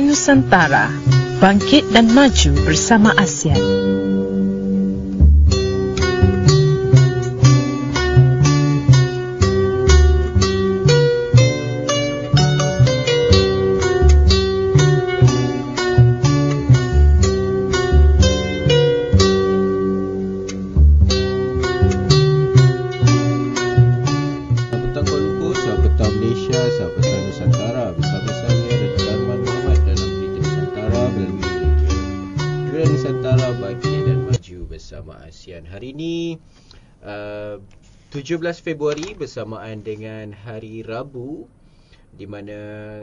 Partai Nusantara, bangkit dan maju bersama ASEAN. Hari ini 17 Februari bersamaan dengan hari Rabu, di mana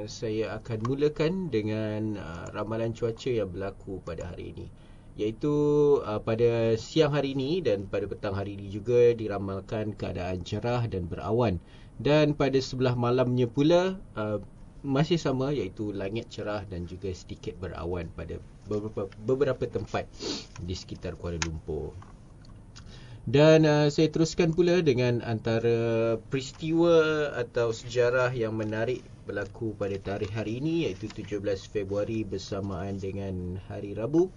saya akan mulakan dengan ramalan cuaca yang berlaku pada hari ini, iaitu pada siang hari ini dan pada petang hari ini juga diramalkan keadaan cerah dan berawan, dan pada sebelah malamnya pula masih sama, iaitu langit cerah dan juga sedikit berawan pada beberapa tempat di sekitar Kuala Lumpur. Dan saya teruskan pula dengan antara peristiwa atau sejarah yang menarik berlaku pada tarikh hari ini, iaitu 17 Februari bersamaan dengan hari Rabu.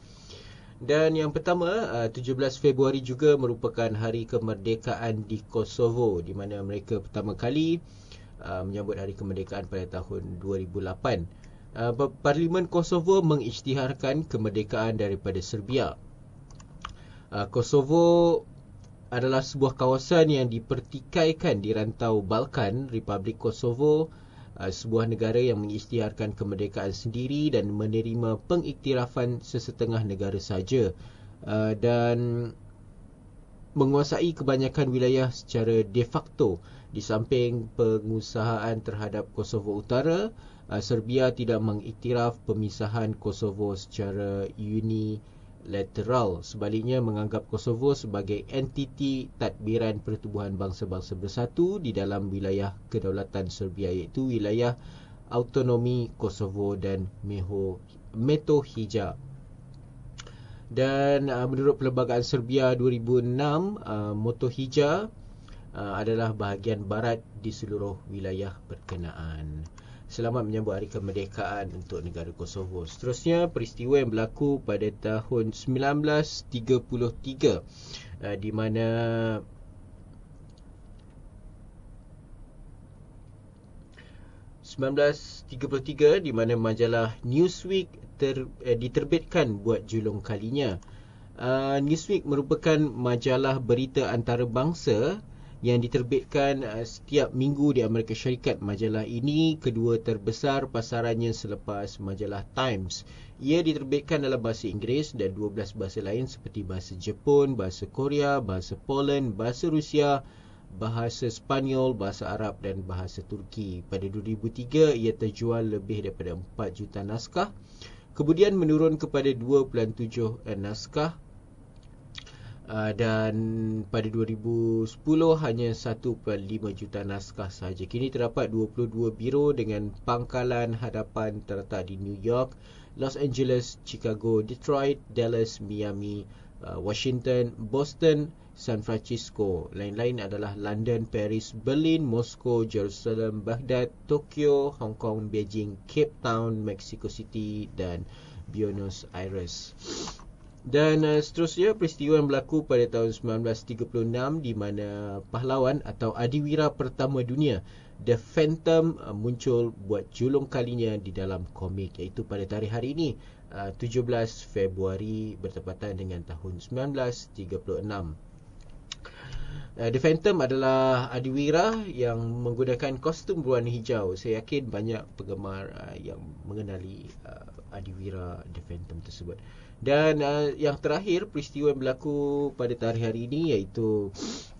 Dan yang pertama, 17 Februari juga merupakan hari kemerdekaan di Kosovo, di mana mereka pertama kali menyambut hari kemerdekaan pada tahun 2008. Parlimen Kosovo mengisytiharkan kemerdekaan daripada Serbia. Kosovo adalah sebuah kawasan yang dipertikaikan di rantau Balkan. Republik Kosovo, sebuah negara yang mengisytiharkan kemerdekaan sendiri dan menerima pengiktirafan sesetengah negara saja, dan menguasai kebanyakan wilayah secara de facto. Di samping pengusahaan terhadap Kosovo Utara, Serbia tidak mengiktiraf pemisahan Kosovo secara unilateral. Sebaliknya, menganggap Kosovo sebagai entiti tadbiran Pertubuhan Bangsa-Bangsa Bersatu di dalam wilayah kedaulatan Serbia, iaitu wilayah autonomi Kosovo dan Metohija. Dan menurut Perlembagaan Serbia 2006, Metohija adalah bahagian barat di seluruh wilayah berkenaan. Selamat menyambut hari kemerdekaan untuk negara Kosovo. Seterusnya, peristiwa yang berlaku pada tahun 1933, di mana majalah Newsweek diterbitkan buat julung kalinya. Newsweek merupakan majalah berita antarabangsa yang diterbitkan setiap minggu di Amerika Syarikat. Majalah ini kedua terbesar pasarannya selepas majalah Times. Ia diterbitkan dalam bahasa Inggeris dan 12 bahasa lain seperti bahasa Jepun, bahasa Korea, bahasa Poland, bahasa Rusia, bahasa Spanyol, bahasa Arab dan bahasa Turki. Pada 2003, ia terjual lebih daripada 4 juta naskah, kemudian menurun kepada 2.7 naskah, dan pada 2010 hanya 1.5 juta naskah sahaja. Kini terdapat 22 biro dengan pangkalan hadapan terletak di New York, Los Angeles, Chicago, Detroit, Dallas, Miami, Washington, Boston, San Francisco. Lain-lain adalah London, Paris, Berlin, Moscow, Jerusalem, Baghdad, Tokyo, Hong Kong, Beijing, Cape Town, Mexico City dan Buenos Aires. Dan seterusnya, peristiwa yang berlaku pada tahun 1936, di mana pahlawan atau adiwira pertama dunia, The Phantom, muncul buat julung kalinya di dalam komik, iaitu pada tarikh hari ini, 17 Februari bertepatan dengan tahun 1936. The Phantom adalah adiwira yang menggunakan kostum berwarna hijau. Saya yakin banyak penggemar yang mengenali adiwira The Phantom tersebut. Dan yang terakhir, peristiwa yang berlaku pada tarikh hari ini, iaitu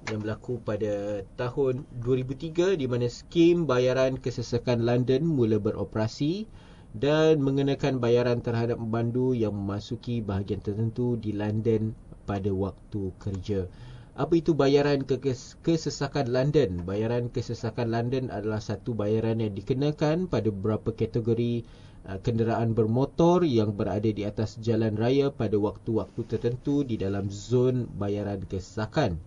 yang berlaku pada tahun 2003, di mana skim bayaran kesesakan London mula beroperasi dan mengenakan bayaran terhadap pemandu yang memasuki bahagian tertentu di London pada waktu kerja. Apa itu bayaran kesesakan London? Bayaran kesesakan London adalah satu bayaran yang dikenakan pada beberapa kategori kenderaan bermotor yang berada di atas jalan raya pada waktu-waktu tertentu di dalam zon bayaran kesesakan.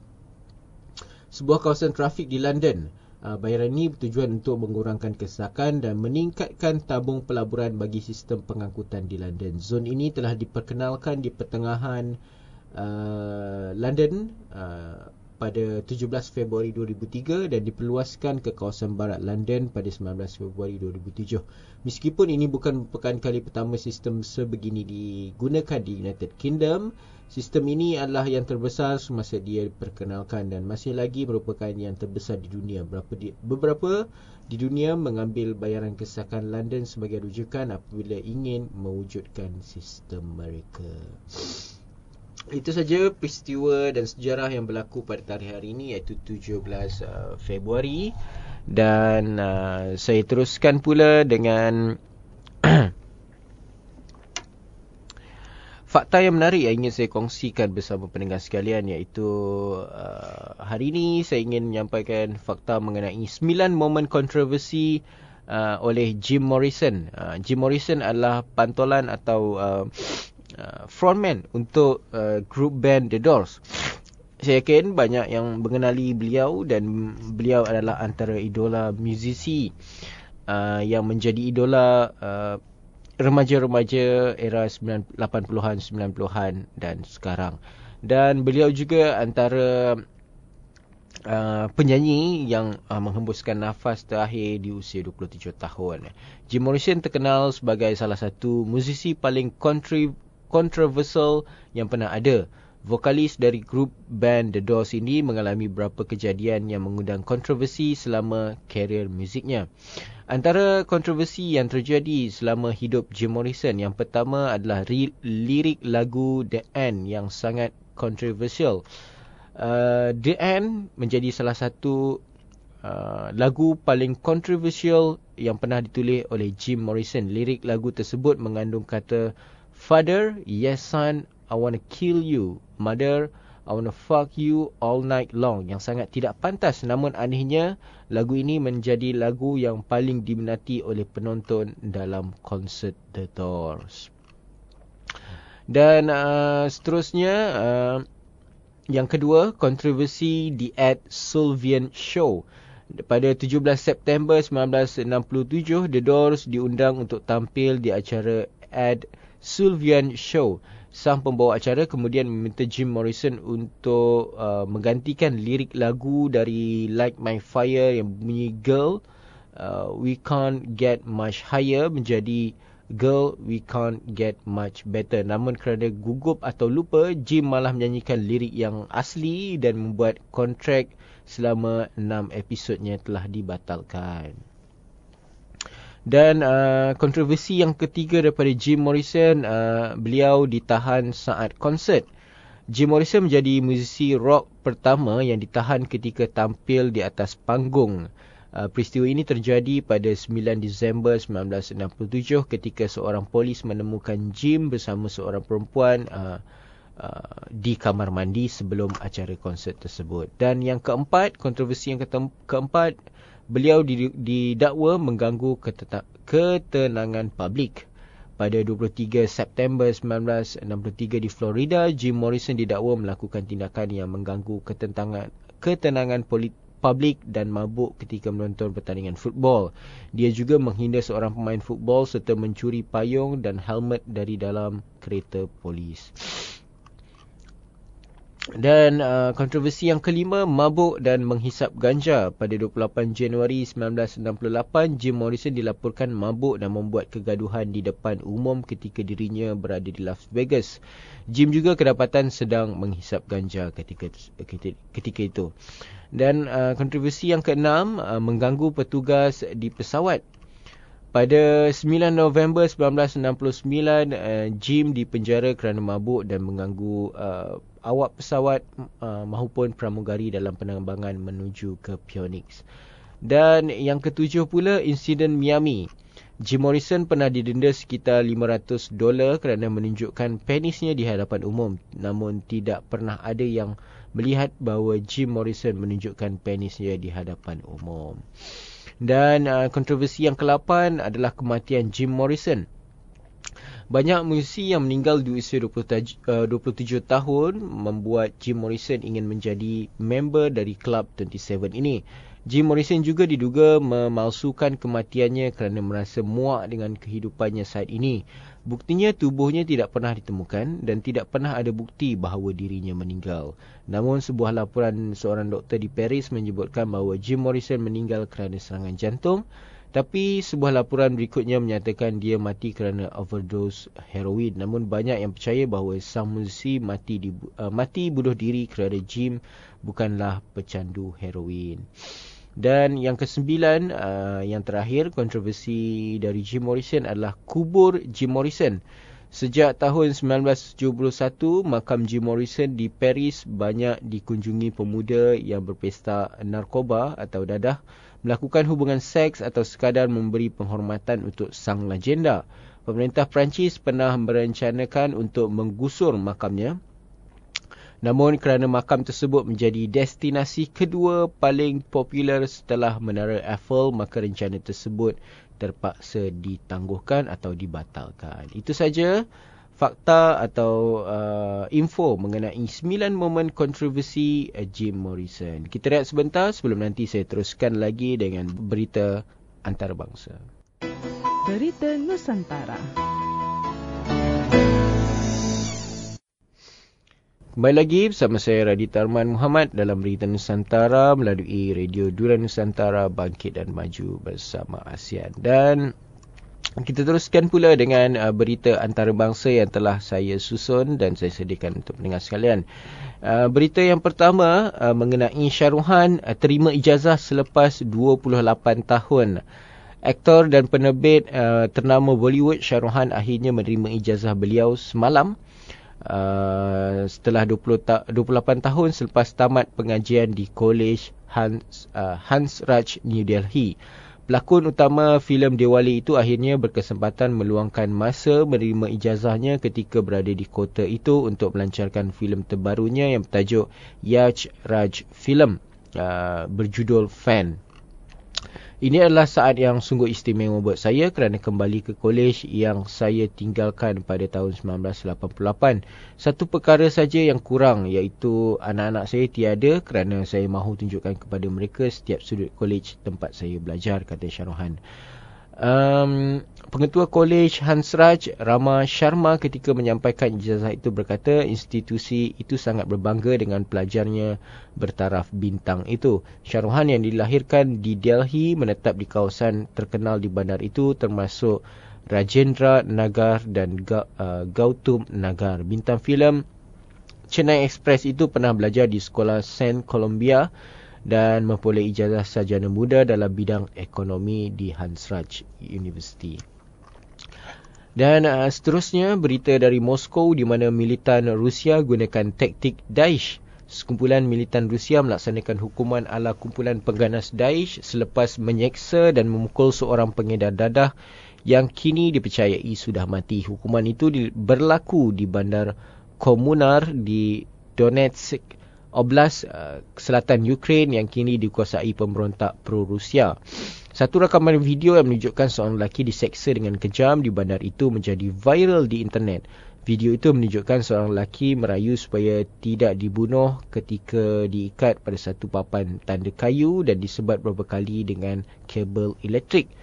Sebuah kawasan trafik di London Bayaran ini bertujuan untuk mengurangkan kesesakan dan meningkatkan tabung pelaburan bagi sistem pengangkutan di London. Zon ini telah diperkenalkan di pertengahan London pada 17 Februari 2003 dan diperluaskan ke kawasan barat London pada 19 Februari 2007. Meskipun ini bukan merupakan kali pertama sistem sebegini digunakan di United Kingdom, sistem ini adalah yang terbesar semasa dia diperkenalkan dan masih lagi merupakan yang terbesar di dunia. Beberapa di dunia mengambil bayaran kesesakan London sebagai rujukan apabila ingin mewujudkan sistem mereka. Itu saja peristiwa dan sejarah yang berlaku pada tarikh hari ini, iaitu 17 Februari. Dan saya teruskan pula dengan fakta yang menarik yang ingin saya kongsikan bersama pendengar sekalian, iaitu hari ini saya ingin menyampaikan fakta mengenai 9 momen kontroversi oleh Jim Morrison. Jim Morrison adalah pantolan atau frontman untuk grup band The Doors. Saya yakin banyak yang mengenali beliau dan beliau adalah antara idola musisi yang menjadi idola remaja-remaja era 80-an, 90-an dan sekarang. Dan beliau juga antara penyanyi yang menghembuskan nafas terakhir di usia 27 tahun. Jim Morrison terkenal sebagai salah satu musisi paling kontroversial yang pernah ada. Vokalis dari grup band The Doors ini mengalami beberapa kejadian yang mengundang kontroversi selama karier musiknya. Antara kontroversi yang terjadi selama hidup Jim Morrison, yang pertama adalah lirik lagu The End yang sangat kontroversial. The End menjadi salah satu lagu paling kontroversial yang pernah ditulis oleh Jim Morrison. Lirik lagu tersebut mengandung kata "Father, yes son, I wanna kill you. Mother, I wanna fuck you all night long," yang sangat tidak pantas. Namun anehnya, lagu ini menjadi lagu yang paling diminati oleh penonton dalam konsert The Doors. Dan seterusnya, yang kedua, kontroversi The Ed Sullivan Show. Pada 17 September 1967, The Doors diundang untuk tampil di acara Ed Sullivan Show. Sang pembawa acara kemudian meminta Jim Morrison untuk menggantikan lirik lagu dari Light My Fire yang bunyi "Girl, we can't get much higher" menjadi "Girl, we can't get much better." Namun kerana gugup atau lupa, Jim malah menyanyikan lirik yang asli dan membuat kontrak selama 6 episodnya telah dibatalkan. Dan kontroversi yang ketiga daripada Jim Morrison, beliau ditahan saat konsert. Jim Morrison menjadi musisi rock pertama yang ditahan ketika tampil di atas panggung. Peristiwa ini terjadi pada 9 Disember 1967 ketika seorang polis menemukan Jim bersama seorang perempuan di kamar mandi sebelum acara konsert tersebut. Dan yang keempat, kontroversi yang keempat, beliau didakwa mengganggu ketenangan publik. Pada 23 September 1963 di Florida, Jim Morrison didakwa melakukan tindakan yang mengganggu ketenangan publik dan mabuk ketika menonton pertandingan futbol. Dia juga menghina seorang pemain futbol serta mencuri payung dan helmet dari dalam kereta polis. Dan kontroversi yang kelima, mabuk dan menghisap ganja. Pada 28 Januari 1968, Jim Morrison dilaporkan mabuk dan membuat kegaduhan di depan umum ketika dirinya berada di Las Vegas. Jim juga kedapatan sedang menghisap ganja ketika itu. Dan kontroversi yang keenam, mengganggu petugas di pesawat. Pada 9 November 1969, Jim dipenjara kerana mabuk dan mengganggu awak pesawat maupun pramugari dalam penerbangan menuju ke Phoenix. Dan yang ketujuh pula, insiden Miami. Jim Morrison pernah didenda sekitar $500 kerana menunjukkan penisnya di hadapan umum. Namun tidak pernah ada yang melihat bahawa Jim Morrison menunjukkan penisnya di hadapan umum. Dan kontroversi yang ke-8 adalah kematian Jim Morrison. Banyak musisi yang meninggal di usia 27 tahun membuat Jim Morrison ingin menjadi member dari Club 27 ini. Jim Morrison juga diduga memalsukan kematiannya kerana merasa muak dengan kehidupannya saat ini. Buktinya tubuhnya tidak pernah ditemukan dan tidak pernah ada bukti bahawa dirinya meninggal. Namun sebuah laporan seorang doktor di Paris menyebutkan bahawa Jim Morrison meninggal kerana serangan jantung. Tapi sebuah laporan berikutnya menyatakan dia mati kerana overdose heroin. Namun banyak yang percaya bahawa sang musisi mati bunuh diri kerana Jim bukanlah pecandu heroin. Dan yang kesembilan, yang terakhir, kontroversi dari Jim Morrison adalah kubur Jim Morrison. Sejak tahun 1971, makam Jim Morrison di Paris banyak dikunjungi pemuda yang berpesta narkoba atau dadah, melakukan hubungan seks atau sekadar memberi penghormatan untuk sang legenda. Pemerintah Perancis pernah merencanakan untuk menggusur makamnya. Namun kerana makam tersebut menjadi destinasi kedua paling popular setelah Menara Eiffel, maka rencana tersebut terpaksa ditangguhkan atau dibatalkan. Itu saja fakta atau info mengenai 9 momen kontroversi Jim Morrison. Kita rehat sebentar sebelum nanti saya teruskan lagi dengan berita antarabangsa. Berita Nusantara. Kembali lagi bersama saya Raditya Arman Muhammad dalam Berita Nusantara melalui Radio Dura Nusantara, bangkit dan maju bersama ASEAN. Dan kita teruskan pula dengan berita antarabangsa yang telah saya susun dan saya sediakan untuk pendengar sekalian. Berita yang pertama mengenai Shahruhan terima ijazah selepas 28 tahun. Aktor dan penerbit ternama Bollywood Shahruhan akhirnya menerima ijazah beliau semalam. Setelah 28 tahun selepas tamat pengajian di Kolej Hansraj, New Delhi. Pelakon utama filem Diwali itu akhirnya berkesempatan meluangkan masa menerima ijazahnya ketika berada di kota itu untuk melancarkan filem terbarunya yang bertajuk Yaj Raj Film, berjudul Fan. Ini adalah saat yang sungguh istimewa buat saya kerana kembali ke kolej yang saya tinggalkan pada tahun 1988. Satu perkara saja yang kurang, iaitu anak-anak saya tiada kerana saya mahu tunjukkan kepada mereka setiap sudut kolej tempat saya belajar, kata Shahruhan. Pengetua Kolej Hansraj, Rama Sharma, ketika menyampaikan ijazah itu berkata institusi itu sangat berbangga dengan pelajarnya bertaraf bintang itu. Shahruhan yang dilahirkan di Delhi menetap di kawasan terkenal di bandar itu termasuk Rajendra Nagar dan Gautam Nagar. Bintang filem Chennai Express itu pernah belajar di sekolah Saint Columbia dan memperoleh ijazah sarjana muda dalam bidang ekonomi di Hansraj University. Dan seterusnya berita dari Moskow di mana militan Rusia gunakan taktik Daesh. Sekumpulan militan Rusia melaksanakan hukuman ala kumpulan pengganas Daesh selepas menyeksa dan memukul seorang pengedar dadah yang kini dipercayai sudah mati. Hukuman itu berlaku di bandar Komunar di Donetsk Oblast, selatan Ukraine yang kini dikuasai pemberontak pro-Rusia. Satu rakaman video yang menunjukkan seorang lelaki diseksa dengan kejam di bandar itu menjadi viral di internet. Video itu menunjukkan seorang lelaki merayu supaya tidak dibunuh ketika diikat pada satu papan tanda kayu dan disebat beberapa kali dengan kabel elektrik.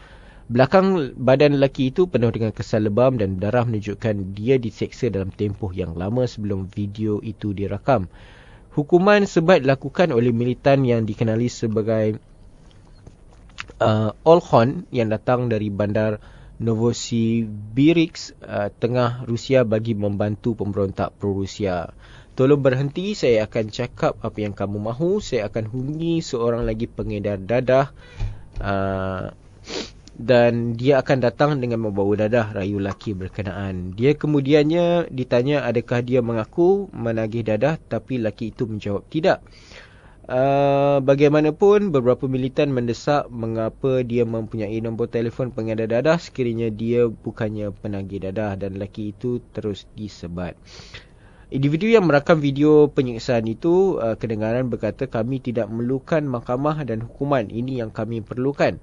Belakang badan lelaki itu penuh dengan kesal lebam dan darah menunjukkan dia diseksa dalam tempoh yang lama sebelum video itu dirakam. Hukuman sebat dilakukan oleh militan yang dikenali sebagai Olkhon yang datang dari bandar Novosibirsk, tengah Rusia bagi membantu pemberontak pro-Rusia. Tolong berhenti, saya akan cakap apa yang kamu mahu. Saya akan hubungi seorang lagi pengedar dadah dan dia akan datang dengan membawa dadah, rayu lelaki berkenaan. Dia kemudiannya ditanya adakah dia mengaku menagih dadah, tapi lelaki itu menjawab tidak. Bagaimanapun, beberapa militan mendesak mengapa dia mempunyai nombor telefon pengedar dadah sekiranya dia bukannya penagih dadah, dan lelaki itu terus disebat. Individu yang merakam video penyiksaan itu kedengaran berkata, kami tidak memerlukan mahkamah dan hukuman, ini yang kami perlukan.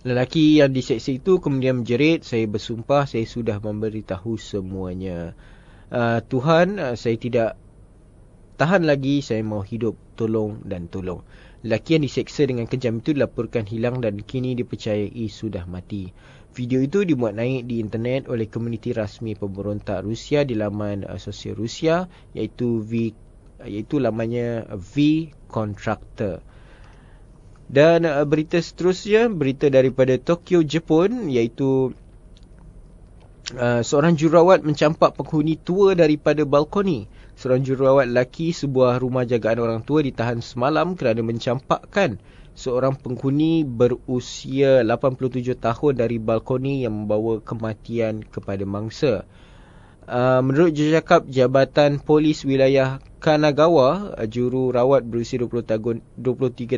Lelaki yang diseksa itu kemudian menjerit, saya bersumpah saya sudah memberitahu semuanya. Tuhan, saya tidak tahan lagi, saya mahu hidup, tolong dan tolong. Lelaki yang diseksa dengan kejam itu dilaporkan hilang dan kini dipercayai sudah mati. Video itu dimuat naik di internet oleh komuniti rasmi pemberontak Rusia di laman sosial Rusia iaitu lamanya V-Contractor. Dan berita seterusnya, berita daripada Tokyo, Jepun, iaitu seorang jururawat mencampak penghuni tua daripada balkoni. Seorang jururawat lelaki sebuah rumah jagaan orang tua ditahan semalam kerana mencampakkan seorang penghuni berusia 87 tahun dari balkoni yang membawa kematian kepada mangsa. Menurut jurucakap Jabatan Polis Wilayah Kanagawa, jururawat berusia 23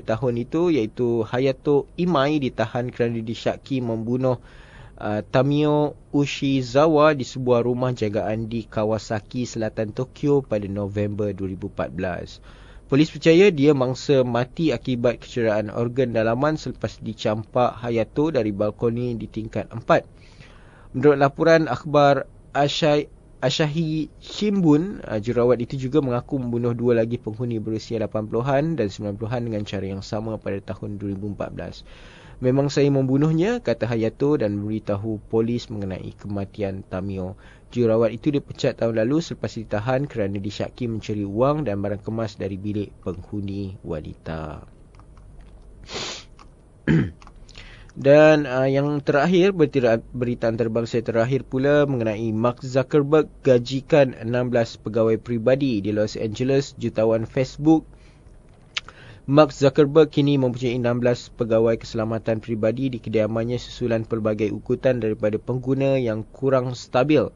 tahun itu iaitu Hayato Imai ditahan kerana disyaki membunuh Tamio Ushizawa di sebuah rumah jagaan di Kawasaki, selatan Tokyo pada November 2014. Polis percaya dia mangsa mati akibat kecederaan organ dalaman selepas dicampak Hayato dari balkoni di tingkat 4. Menurut laporan akhbar Asahi Shimbun, jururawat itu juga mengaku membunuh dua lagi penghuni berusia 80-an dan 90-an dengan cara yang sama pada tahun 2014. Memang saya membunuhnya, kata Hayato dan memberitahu polis mengenai kematian Tamio. Jururawat itu dipecat tahun lalu selepas ditahan kerana disyaki mencuri wang dan barang kemas dari bilik penghuni wanita. Dan yang terakhir, berita antarabangsa terakhir pula mengenai Mark Zuckerberg gajikan 16 pegawai peribadi di Los Angeles. Jutawan Facebook Mark Zuckerberg kini mempunyai 16 pegawai keselamatan peribadi di kediamannya susulan pelbagai ugutan daripada pengguna yang kurang stabil.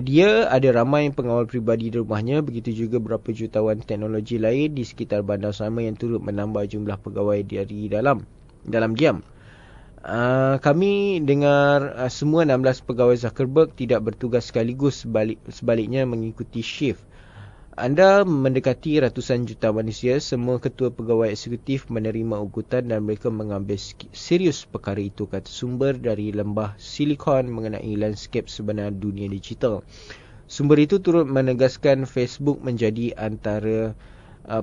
Dia ada ramai pengawal peribadi di rumahnya, begitu juga beberapa jutawan teknologi lain di sekitar bandar sama yang turut menambah jumlah pegawai dari dalam diam. Kami dengar semua 16 pegawai Zuckerberg tidak bertugas sekaligus, sebaliknya mengikuti shift. Anda mendekati ratusan juta manusia, semua ketua pegawai eksekutif menerima ugutan dan mereka mengambil serius perkara itu, kata sumber dari lembah Silicon mengenai lanskap sebenar dunia digital. Sumber itu turut menegaskan Facebook menjadi antara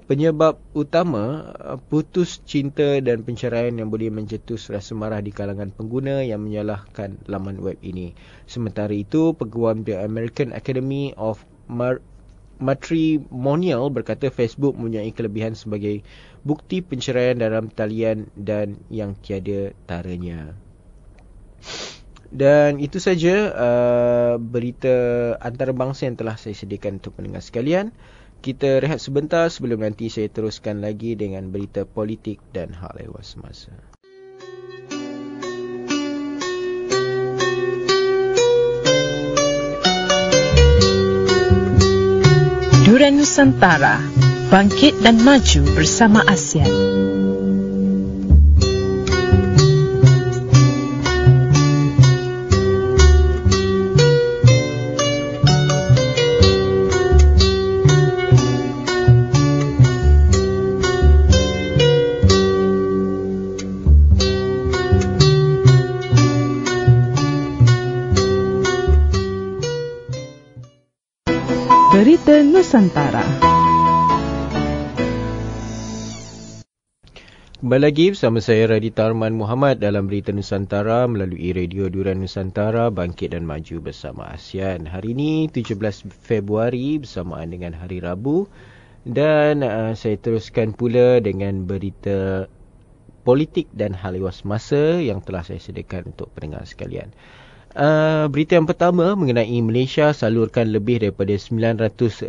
penyebab utama putus cinta dan penceraian yang boleh mencetus rasa marah di kalangan pengguna yang menyalahkan laman web ini. Sementara itu, peguam The American Academy of Matrimonial berkata Facebook mempunyai kelebihan sebagai bukti penceraian dalam talian dan yang tiada taranya. Dan itu saja berita antarabangsa yang telah saya sediakan untuk pendengar sekalian. Kita rehat sebentar sebelum nanti saya teruskan lagi dengan berita politik dan hal ehwal semasa. Durian Nusantara, bangkit dan maju bersama ASEAN. Berita Nusantara. Kembali lagi bersama saya Radita Arman Muhammad dalam Berita Nusantara melalui Radio Durian Nusantara, bangkit dan maju bersama ASEAN. Hari ini 17 Februari bersamaan dengan Hari Rabu, dan saya teruskan pula dengan berita politik dan hal ehwal semasa yang telah saya sediakan untuk pendengar sekalian. Berita yang pertama mengenai Malaysia salurkan lebih daripada 900,000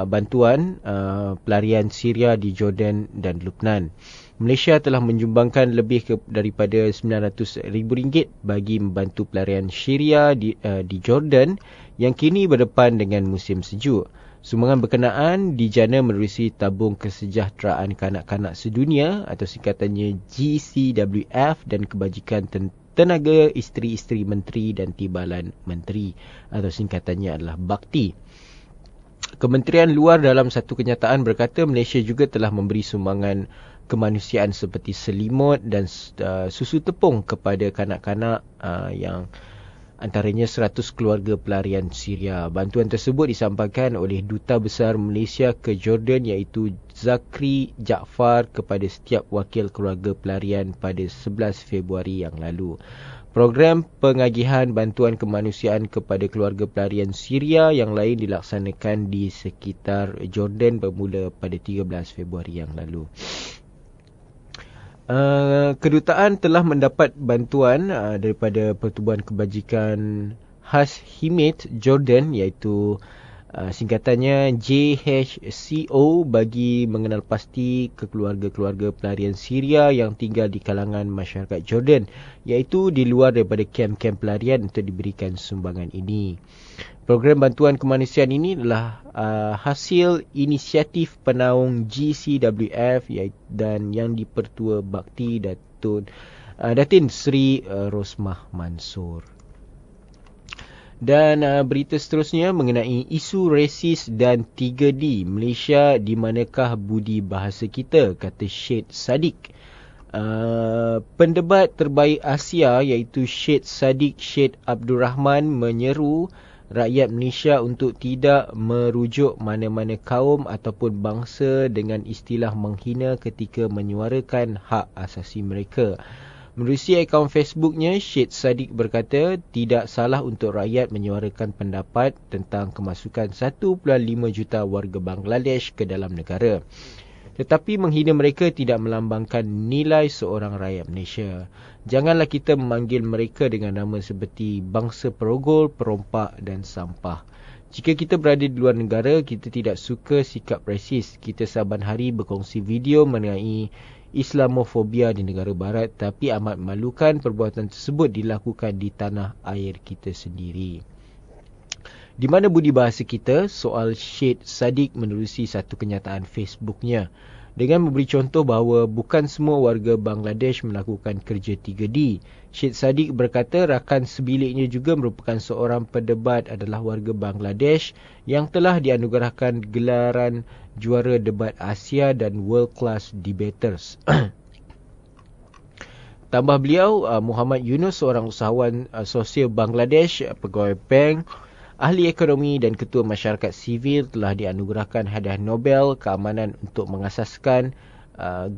bantuan pelarian Syria di Jordan dan Lebanon. Malaysia telah menyumbangkan lebih daripada RM900,000 bagi membantu pelarian Syria di Jordan yang kini berdepan dengan musim sejuk. Sumbangan berkenaan dijana menerusi tabung kesejahteraan kanak-kanak sedunia atau singkatannya GCWF dan kebajikan Tenaga Isteri-Isteri Menteri dan Timbalan Menteri atau singkatannya adalah Bakti. Kementerian Luar dalam satu kenyataan berkata Malaysia juga telah memberi sumbangan kemanusiaan seperti selimut dan susu tepung kepada kanak-kanak yang antaranya 100 keluarga pelarian Syria. Bantuan tersebut disampaikan oleh Duta Besar Malaysia ke Jordan iaitu Zakri Jaafar kepada setiap wakil keluarga pelarian pada 11 Februari yang lalu. Program pengagihan bantuan kemanusiaan kepada keluarga pelarian Syria yang lain dilaksanakan di sekitar Jordan bermula pada 13 Februari yang lalu. Kedutaan telah mendapat bantuan daripada Pertubuhan Kebajikan Khas Himit Jordan, iaitu singkatannya JHCO, bagi mengenal pasti ke keluarga-keluarga pelarian Syria yang tinggal di kalangan masyarakat Jordan, iaitu di luar daripada kem-kem pelarian untuk diberikan sumbangan ini. Program bantuan kemanusiaan ini adalah hasil inisiatif penaung GCWF dan yang dipertua bakti Datin Sri Rosmah Mansur. Dan berita seterusnya mengenai isu resis dan 3D Malaysia, di manakah budi bahasa kita, kata Syed Saddiq. Pendebat terbaik Asia iaitu Syed Saddiq Syed Abdul Rahman menyeru rakyat Malaysia untuk tidak merujuk mana-mana kaum ataupun bangsa dengan istilah menghina ketika menyuarakan hak asasi mereka. Menerusi akaun Facebooknya, Syed Saddiq berkata, tidak salah untuk rakyat menyuarakan pendapat tentang kemasukan 1.5 juta warga Bangladesh ke dalam negara. Tetapi menghina mereka tidak melambangkan nilai seorang rakyat Malaysia. Janganlah kita memanggil mereka dengan nama seperti bangsa perogol, perompak dan sampah. Jika kita berada di luar negara, kita tidak suka sikap resis. Kita saban hari berkongsi video mengenai Islamofobia di negara barat, tapi amat memalukan perbuatan tersebut dilakukan di tanah air kita sendiri. Di mana budi bahasa kita? Soal Syed Saddiq menerusi satu kenyataan Facebooknya dengan memberi contoh bahawa bukan semua warga Bangladesh melakukan kerja 3D. Syed Saddiq berkata rakan sebiliknya juga merupakan seorang pendebat adalah warga Bangladesh yang telah dianugerahkan gelaran juara debat Asia dan World Class Debaters. Tambah beliau, Muhammad Yunus, seorang usahawan sosial Bangladesh, pegawai bank, ahli ekonomi dan ketua masyarakat sivil, telah dianugerahkan hadiah Nobel keamanan untuk mengasaskan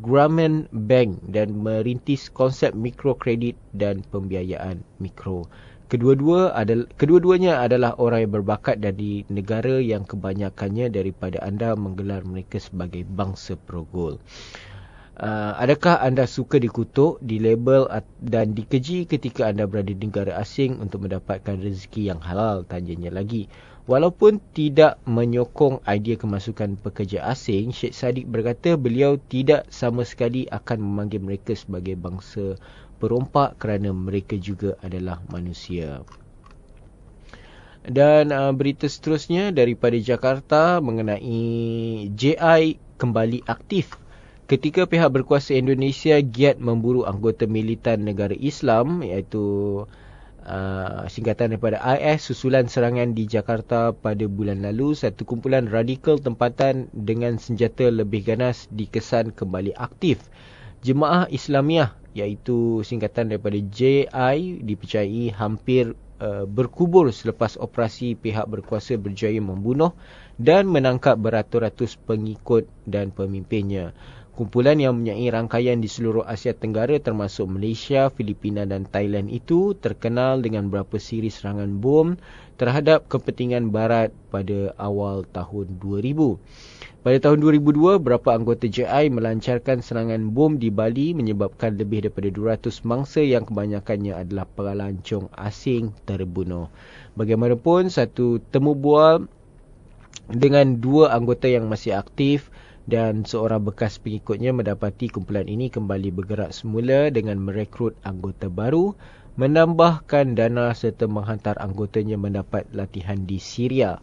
Grameen Bank dan merintis konsep mikrokredit dan pembiayaan mikro. Kedua-duanya adalah orang yang berbakat dari negara yang kebanyakannya daripada anda menggelar mereka sebagai bangsa perogol. Adakah anda suka dikutuk, dilabel dan dikeji ketika anda berada di negara asing untuk mendapatkan rezeki yang halal? Tanyanya lagi. Walaupun tidak menyokong idea kemasukan pekerja asing, Syed Saddiq berkata beliau tidak sama sekali akan memanggil mereka sebagai bangsa perompak kerana mereka juga adalah manusia. Dan berita seterusnya daripada Jakarta mengenai JI kembali aktif. Ketika pihak berkuasa Indonesia giat memburu anggota militan negara Islam, iaitu singkatan daripada IS, susulan serangan di Jakarta pada bulan lalu, satu kumpulan radikal tempatan dengan senjata lebih ganas dikesan kembali aktif. Jemaah Islamiah, iaitu singkatan daripada JI, dipercayai hampir berkubur selepas operasi pihak berkuasa berjaya membunuh dan menangkap beratus-ratus pengikut dan pemimpinnya. Kumpulan yang mempunyai rangkaian di seluruh Asia Tenggara termasuk Malaysia, Filipina dan Thailand itu terkenal dengan beberapa siri serangan bom terhadap kepentingan barat pada awal tahun 2000. Pada tahun 2002, beberapa anggota JI melancarkan serangan bom di Bali menyebabkan lebih daripada 200 mangsa yang kebanyakannya adalah pelancong asing terbunuh. Bagaimanapun, satu temu bual dengan dua anggota yang masih aktif dan seorang bekas pengikutnya mendapati kumpulan ini kembali bergerak semula dengan merekrut anggota baru, menambahkan dana serta menghantar anggotanya mendapat latihan di Syria.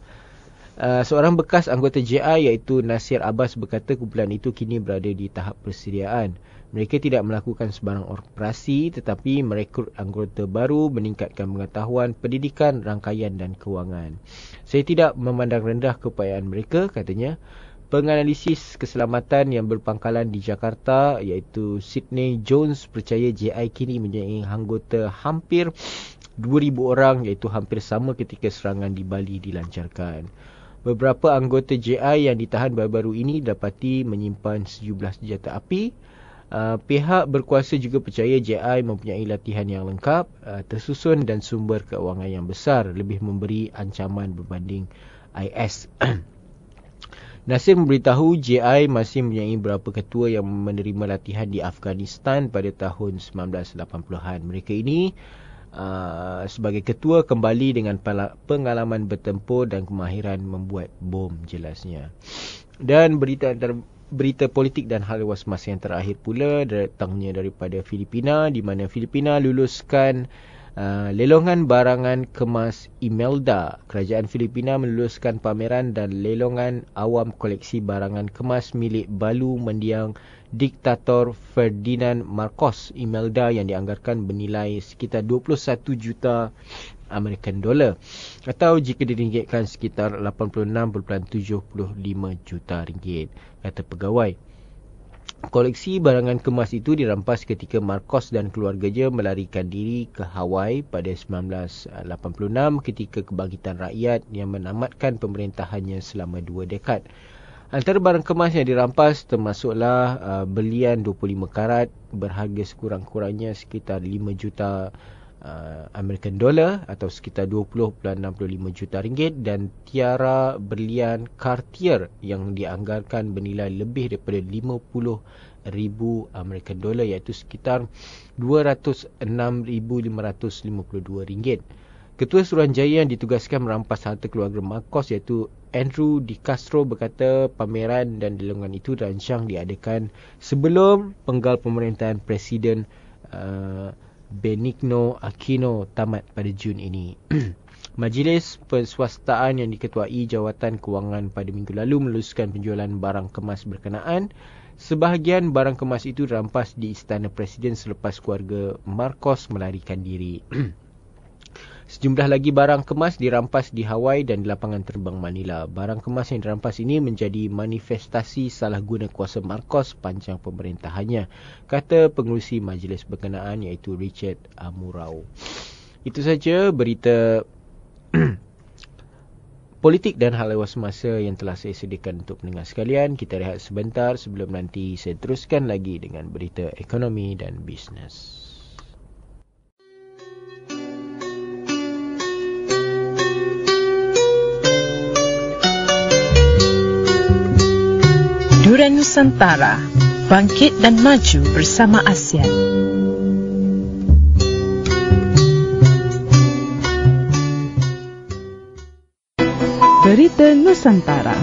Seorang bekas anggota JI iaitu Nasir Abbas berkata kumpulan itu kini berada di tahap persediaan. Mereka tidak melakukan sebarang operasi tetapi merekrut anggota baru, meningkatkan pengetahuan, pendidikan, rangkaian dan kewangan. Saya tidak memandang rendah keupayaan mereka, katanya. Penganalisis keselamatan yang berpangkalan di Jakarta iaitu Sydney Jones percaya JI kini mempunyai anggota hampir 2,000 orang, iaitu hampir sama ketika serangan di Bali dilancarkan. Beberapa anggota JI yang ditahan baru-baru ini dapati menyimpan sejumlah senjata api. Pihak berkuasa juga percaya JI mempunyai latihan yang lengkap, tersusun dan sumber keuangan yang besar, lebih memberi ancaman berbanding IS. Nasir memberitahu JI masih mempunyai beberapa ketua yang menerima latihan di Afghanistan pada tahun 1980-an. Mereka ini sebagai ketua kembali dengan pengalaman bertempur dan kemahiran membuat bom, jelasnya. Dan berita politik dan hal ehwal semasa yang terakhir pula datangnya daripada Filipina, di mana Filipina luluskan lelongan barangan kemas Imelda. Kerajaan Filipina meluluskan pameran dan lelongan awam koleksi barangan kemas milik balu mendiang diktator Ferdinand Marcos Imelda yang dianggarkan bernilai sekitar 21 juta American dollar, atau jika diringgitkan sekitar 86.75 juta ringgit, kata pegawai. Koleksi barangan kemas itu dirampas ketika Marcos dan keluarganya melarikan diri ke Hawaii pada 1986 ketika kebangkitan rakyat yang menamatkan pemerintahannya selama 2 dekad. Antara barang kemas yang dirampas termasuklah berlian 25 karat berharga sekurang-kurangnya sekitar 5 juta American dollar atau sekitar 20.65 juta ringgit, dan tiara berlian Cartier yang dianggarkan bernilai lebih daripada 50,000 American dollar, iaitu sekitar 206,552 ringgit. Ketua Suruhanjaya yang ditugaskan merampas harta keluarga Marcos iaitu Andrew Di Castro berkata pameran dan lelongan itu dirancang diadakan sebelum penggal pemerintahan Presiden Benigno Aquino tamat pada Jun ini. Majlis Perswastaan yang diketuai Jawatan Kewangan pada minggu lalu meluluskan penjualan barang kemas berkenaan. Sebahagian barang kemas itu dirampas di Istana Presiden selepas keluarga Marcos melarikan diri. Sejumlah lagi barang kemas dirampas di Hawaii dan di lapangan terbang Manila. Barang kemas yang dirampas ini menjadi manifestasi salah guna kuasa Marcos panjang pemerintahannya, kata pengerusi majlis berkenaan iaitu Richard Amurao. Itu saja berita politik dan hal ehwal semasa yang telah saya sediakan untuk pendengar sekalian. Kita rehat sebentar sebelum nanti saya teruskan lagi dengan berita ekonomi dan bisnes. Durian Nusantara, bangkit dan maju bersama ASEAN. Berita Nusantara.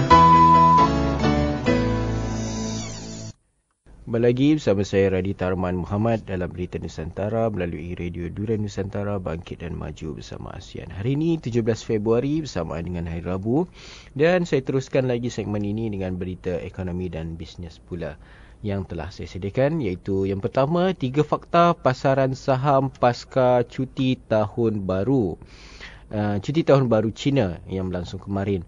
Kembali lagi bersama saya Raditya Arman Muhammad dalam Berita Nusantara melalui Radio Durian Nusantara, bangkit dan maju bersama ASEAN. Hari ini 17 Februari bersamaan dengan Hari Rabu, dan saya teruskan lagi segmen ini dengan berita ekonomi dan bisnes pula yang telah saya sediakan, iaitu yang pertama, 3 fakta pasaran saham pasca cuti tahun baru. Cuti tahun baru China yang berlangsung kemarin.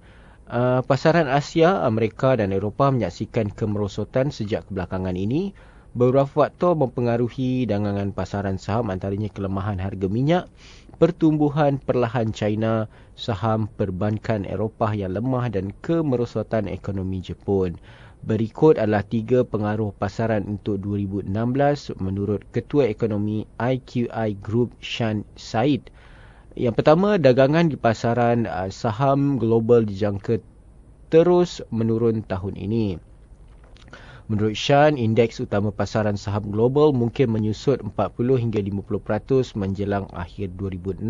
Pasaran Asia, Amerika dan Eropah menyaksikan kemerosotan sejak kebelakangan ini. Beberapa faktor mempengaruhi dagangan pasaran saham, antaranya kelemahan harga minyak, pertumbuhan perlahan China, saham perbankan Eropah yang lemah dan kemerosotan ekonomi Jepun. Berikut adalah 3 pengaruh pasaran untuk 2016 menurut Ketua Ekonomi IQI Group Shan Said. Yang pertama, dagangan di pasaran saham global dijangka terus menurun tahun ini. Menurut Shan, indeks utama pasaran saham global mungkin menyusut 40 hingga 50% menjelang akhir 2016.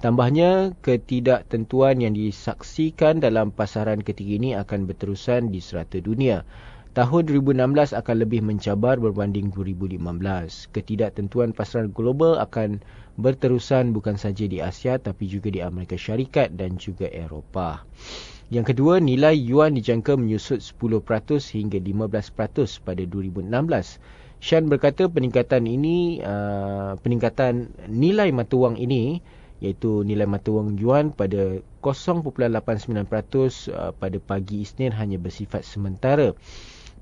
Tambahnya, ketidaktentuan yang disaksikan dalam pasaran ketiga ini akan berterusan di serata dunia. Tahun 2016 akan lebih mencabar berbanding 2015. Ketidaktentuan pasaran global akan berterusan bukan saja di Asia tapi juga di Amerika Syarikat dan juga Eropah. Yang kedua, nilai yuan dijangka menyusut 10% hingga 15% pada 2016. Shan berkata peningkatan nilai mata wang ini, iaitu nilai mata wang yuan pada 0.89% pada pagi Isnin hanya bersifat sementara.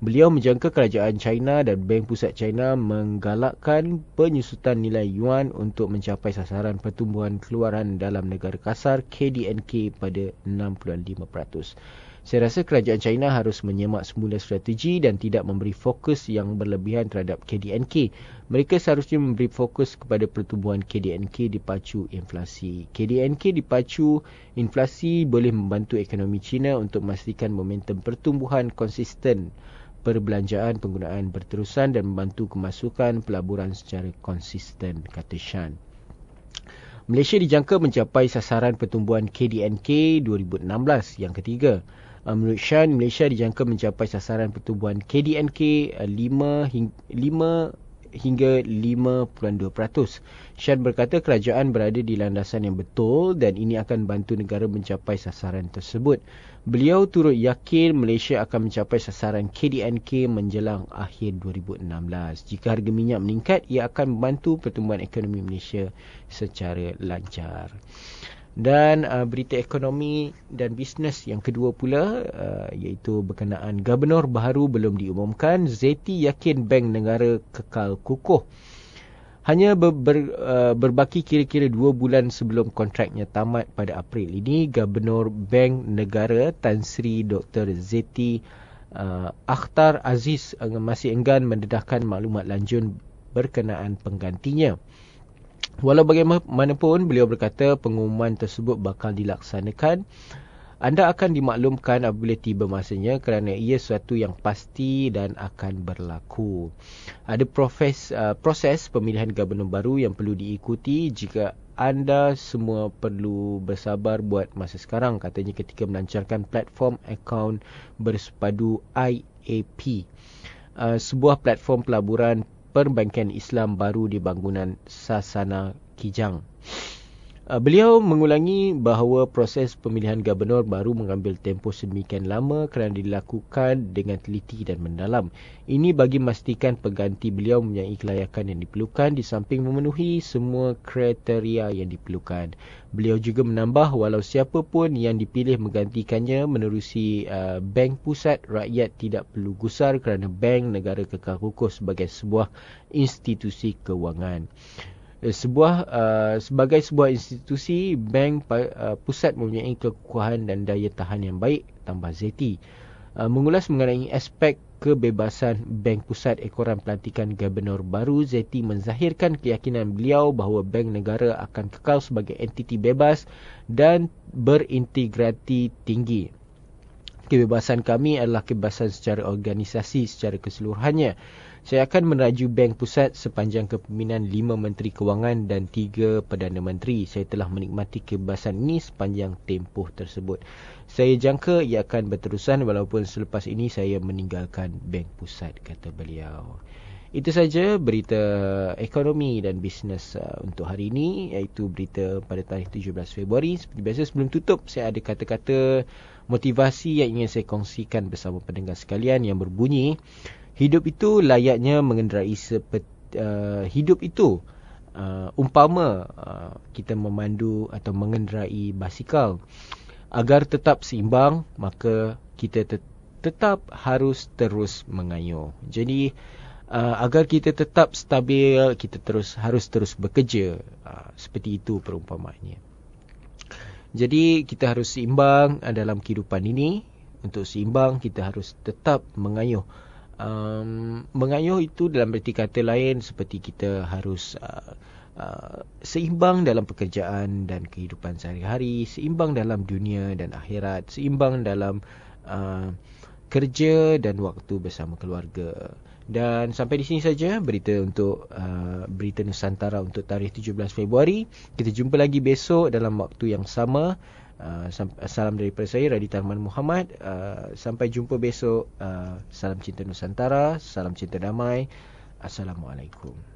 Beliau menjangka kerajaan China dan Bank Pusat China menggalakkan penyusutan nilai yuan untuk mencapai sasaran pertumbuhan keluaran dalam negara kasar KDNK pada 65%. Saya rasa kerajaan China harus menyemak semula strategi dan tidak memberi fokus yang berlebihan terhadap KDNK. Mereka seharusnya memberi fokus kepada pertumbuhan KDNK dipacu inflasi. KDNK dipacu inflasi boleh membantu ekonomi China untuk memastikan momentum pertumbuhan konsisten, perbelanjaan penggunaan berterusan dan membantu kemasukan pelaburan secara konsisten, kata Shan. Malaysia dijangka mencapai sasaran pertumbuhan KDNK 2016 yang ketiga. Menurut Shan, Malaysia dijangka mencapai sasaran pertumbuhan KDNK 5 hingga 5.2%. Shan berkata kerajaan berada di landasan yang betul dan ini akan bantu negara mencapai sasaran tersebut. Beliau turut yakin Malaysia akan mencapai sasaran KDNK menjelang akhir 2016. Jika harga minyak meningkat, ia akan membantu pertumbuhan ekonomi Malaysia secara lancar. Dan berita ekonomi dan bisnes yang kedua pula, iaitu berkenaan Gubernur baru belum diumumkan. Zeti yakin bank negara kekal kukuh. Hanya berbaki kira-kira 2 bulan sebelum kontraknya tamat pada April ini, Gubernur Bank Negara Tan Sri Dr. Zeti Akhtar Aziz masih enggan mendedahkan maklumat lanjut berkenaan penggantinya. Walau bagaimanapun, beliau berkata pengumuman tersebut bakal dilaksanakan. Anda akan dimaklumkan apabila tiba masanya kerana ia sesuatu yang pasti dan akan berlaku. Ada proses pemilihan gubernur baru yang perlu diikuti. Jika anda semua perlu bersabar buat masa sekarang, katanya ketika melancarkan platform akaun bersepadu IAP, sebuah platform pelaburan perbankan Islam baru di bangunan Sasana Kijang. Beliau mengulangi bahawa proses pemilihan gubernur baru mengambil tempoh sedemikian lama kerana dilakukan dengan teliti dan mendalam. Ini bagi memastikan pengganti beliau mempunyai kelayakan yang diperlukan di samping memenuhi semua kriteria yang diperlukan. Beliau juga menambah walau siapa pun yang dipilih menggantikannya menerusi Bank Pusat, rakyat tidak perlu gusar kerana bank negara kekal kukuh sebagai sebuah institusi kewangan. Sebagai sebuah institusi, Bank Pusat mempunyai kekuatan dan daya tahan yang baik, tambah Zeti. Mengulas mengenai aspek kebebasan Bank Pusat ekoran pelantikan gubernur baru, Zeti menzahirkan keyakinan beliau bahawa bank negara akan kekal sebagai entiti bebas dan berintegriti tinggi. Kebebasan kami adalah kebebasan secara organisasi secara keseluruhannya. Saya akan meraju Bank Pusat sepanjang kepimpinan 5 Menteri Kewangan dan 3 Perdana Menteri. Saya telah menikmati kebebasan ini sepanjang tempoh tersebut. Saya jangka ia akan berterusan walaupun selepas ini saya meninggalkan Bank Pusat, kata beliau. Itu saja berita ekonomi dan bisnes untuk hari ini, iaitu berita pada tarikh 17 Februari. Seperti biasa sebelum tutup, saya ada kata-kata motivasi yang ingin saya kongsikan bersama pendengar sekalian yang berbunyi, hidup itu layaknya mengendarai hidup itu umpama kita memandu atau mengendarai basikal. Agar tetap seimbang, maka kita tetap harus terus mengayuh. Jadi agar kita tetap stabil, kita harus terus bekerja. Seperti itu perumpamaannya. Jadi kita harus seimbang dalam kehidupan ini. Untuk seimbang, kita harus tetap mengayuh. Mengayuh itu dalam erti kata lain seperti kita harus seimbang dalam pekerjaan dan kehidupan sehari-hari, seimbang dalam dunia dan akhirat, seimbang dalam kerja dan waktu bersama keluarga. Dan sampai di sini saja berita untuk berita Nusantara untuk tarikh 17 Februari. Kita jumpa lagi besok dalam waktu yang sama. Salam daripada saya, Radhi Tarman Muhammad. Sampai jumpa besok. Salam cinta Nusantara, salam cinta damai. Assalamualaikum.